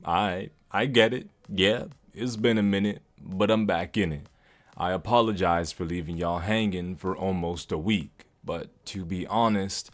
I get it. Yeah, it's been a minute, but I'm back in it. I apologize for leaving y'all hanging for almost a week, but to be honest,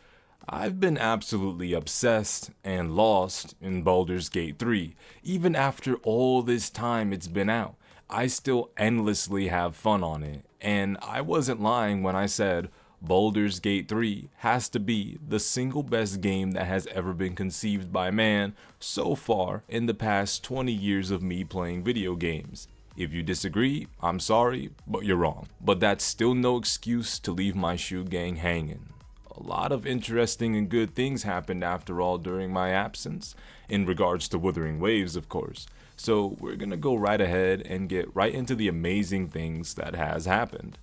I've been absolutely obsessed and lost in Baldur's Gate 3. Even after all this time it's been out, I still endlessly have fun on it, and I wasn't lying when I said Baldur's Gate 3 has to be the single best game that has ever been conceived by man so far in the past 20 years of me playing video games. If you disagree, I'm sorry, but you're wrong. But that's still no excuse to leave my shoe gang hanging. A lot of interesting and good things happened after all during my absence, in regards to Wuthering Waves, of course. So we're gonna go right ahead and get right into the amazing things that has happened.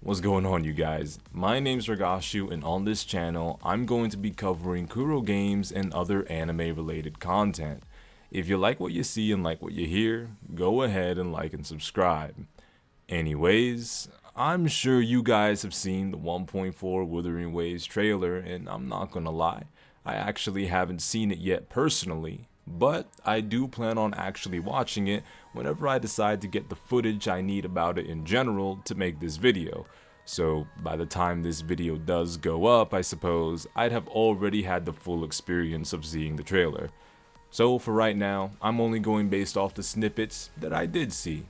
What's going on, you guys? My name's Ragashu, and on this channel, I'm going to be covering Kuro games and other anime related content. If you like what you see and like what you hear, go ahead and like and subscribe. Anyways, I'm sure you guys have seen the 1.4 Wuthering Waves trailer, and I'm not gonna lie, I actually haven't seen it yet personally, but I do plan on actually watching it whenever I decide to get the footage I need about it in general to make this video. So by the time this video does go up, I suppose, I'd have already had the full experience of seeing the trailer. So for right now, I'm only going based off the snippets that I did see.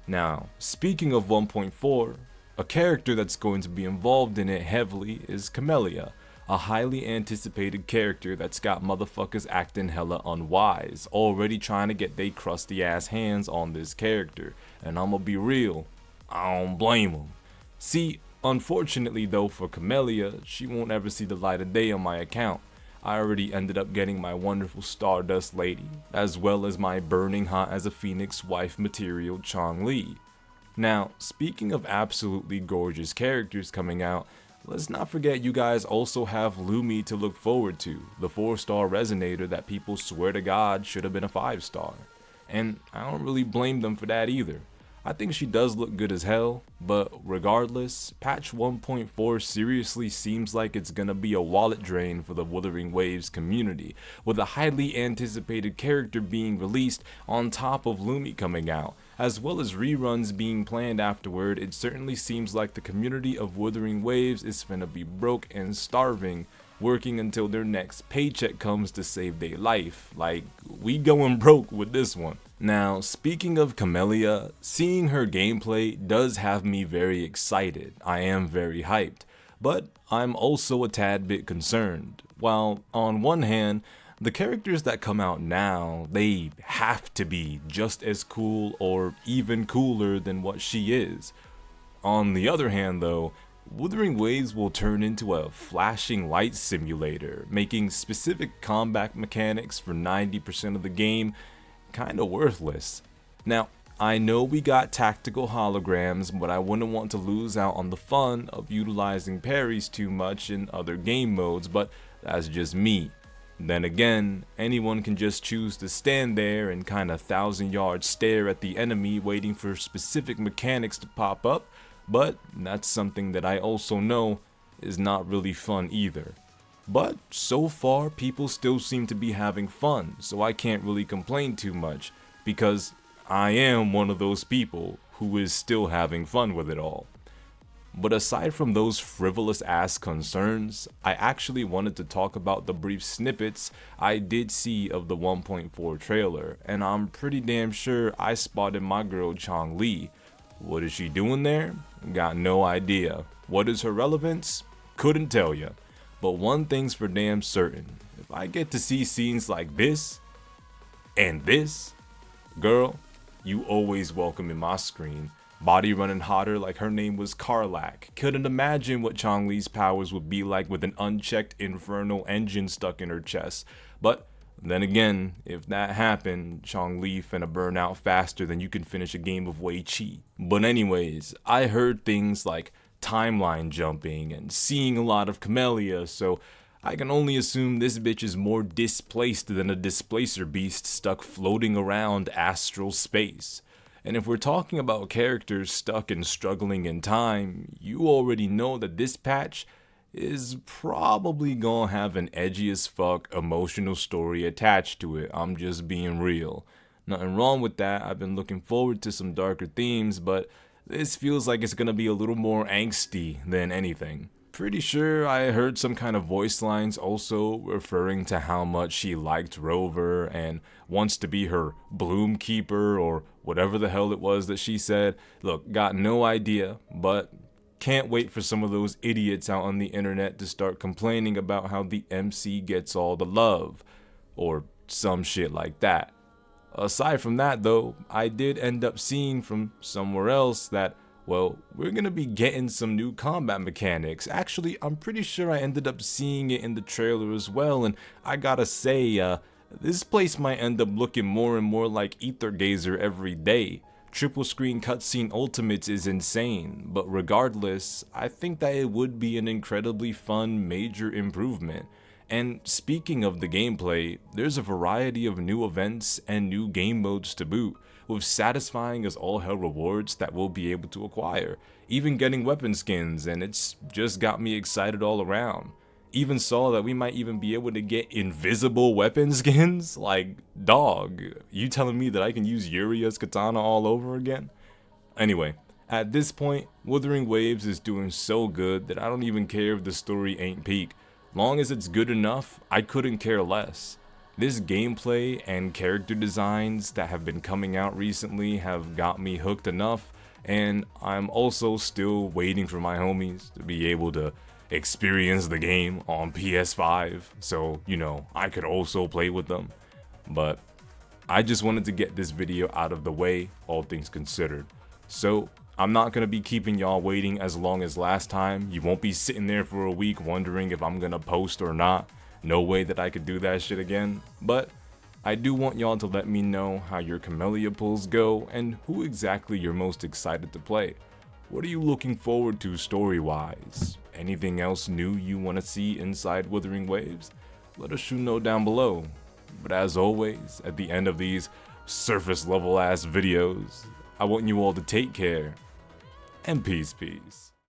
Now, speaking of 1.4, a character that's going to be involved in it heavily is Camellia, a highly anticipated character that's got motherfuckers acting hella unwise, already trying to get they crusty ass hands on this character, and I'ma be real, I don't blame them. See, unfortunately though for Camellia, she won't ever see the light of day on my account. I already ended up getting my wonderful Stardust Lady, as well as my burning hot as a phoenix wife material Chong-Li. Now, speaking of absolutely gorgeous characters coming out, let's not forget you guys also have Lumi to look forward to, the 4-star resonator that people swear to God should have been a 5-star. And I don't really blame them for that either. I think she does look good as hell, but regardless, patch 1.4 seriously seems like it's gonna be a wallet drain for the Wuthering Waves community, with a highly anticipated character being released on top of Lumi coming out, as well as reruns being planned afterward. It certainly seems like the community of Wuthering Waves is finna be broke and starving, working until their next paycheck comes to save their life. Like, we going broke with this one. Now, speaking of Camellia, seeing her gameplay does have me very excited. I am very hyped, but I'm also a tad bit concerned. While on one hand, the characters that come out now, they have to be just as cool or even cooler than what she is. On the other hand though, Wuthering Waves will turn into a flashing light simulator, making specific combat mechanics for 90% of the game kinda worthless. Now, I know we got tactical holograms, but I wouldn't want to lose out on the fun of utilizing parries too much in other game modes, but that's just me. Then again, anyone can just choose to stand there and kinda 1,000-yard stare at the enemy waiting for specific mechanics to pop up, but that's something that I also know is not really fun either. But so far, people still seem to be having fun, so I can't really complain too much, because I am one of those people who is still having fun with it all. But aside from those frivolous ass concerns, I actually wanted to talk about the brief snippets I did see of the 1.4 trailer, and I'm pretty damn sure I spotted my girl Chong-Li. What is she doing there? Got no idea. What is her relevance? Couldn't tell ya. But one thing's for damn certain, if I get to see scenes like this, and this, girl, you always welcome in my screen. Body running hotter like her name was Karlak. Couldn't imagine what Chong-Li's powers would be like with an unchecked infernal engine stuck in her chest. But then again, if that happened, Chong-Li finna burn out faster than you can finish a game of Wei Chi. But anyways, I heard things like timeline jumping and seeing a lot of Camellia, so I can only assume this bitch is more displaced than a displacer beast stuck floating around astral space. And if we're talking about characters stuck and struggling in time, you already know that this patch is probably gonna have an edgy as fuck emotional story attached to it. I'm just being real. Nothing wrong with that. I've been looking forward to some darker themes, but this feels like it's gonna be a little more angsty than anything. Pretty sure I heard some kind of voice lines also referring to how much she liked Rover and wants to be her bloom keeper or whatever the hell it was that she said. Look, got no idea, but can't wait for some of those idiots out on the internet to start complaining about how the MC gets all the love, or some shit like that. Aside from that, though, I did end up seeing from somewhere else that, well, we're gonna be getting some new combat mechanics. Actually, I'm pretty sure I ended up seeing it in the trailer as well, and I gotta say, this place might end up looking more and more like Ether Gazer every day. Triple screen cutscene ultimates is insane, but regardless, I think that it would be an incredibly fun major improvement. And speaking of the gameplay, there's a variety of new events and new game modes to boot, with satisfying as all hell rewards that we'll be able to acquire, even getting weapon skins, and it's just got me excited all around. Even saw that we might even be able to get invisible weapon skins? Like, dog, you telling me that I can use Yuria's katana all over again? Anyway, at this point, Wuthering Waves is doing so good that I don't even care if the story ain't peak. Long as it's good enough, I couldn't care less. This gameplay and character designs that have been coming out recently have got me hooked enough, and I'm also still waiting for my homies to be able to experience the game on PS5, so, you know, I could also play with them. But I just wanted to get this video out of the way, all things considered. So, I'm not going to be keeping y'all waiting as long as last time. You won't be sitting there for a week wondering if I'm going to post or not. No way that I could do that shit again. But I do want y'all to let me know how your Camellia pulls go and who exactly you're most excited to play. What are you looking forward to story-wise? Anything else new you want to see inside Wuthering Waves? Let us know down below. But as always, at the end of these surface level ass videos, I want you all to take care and peace.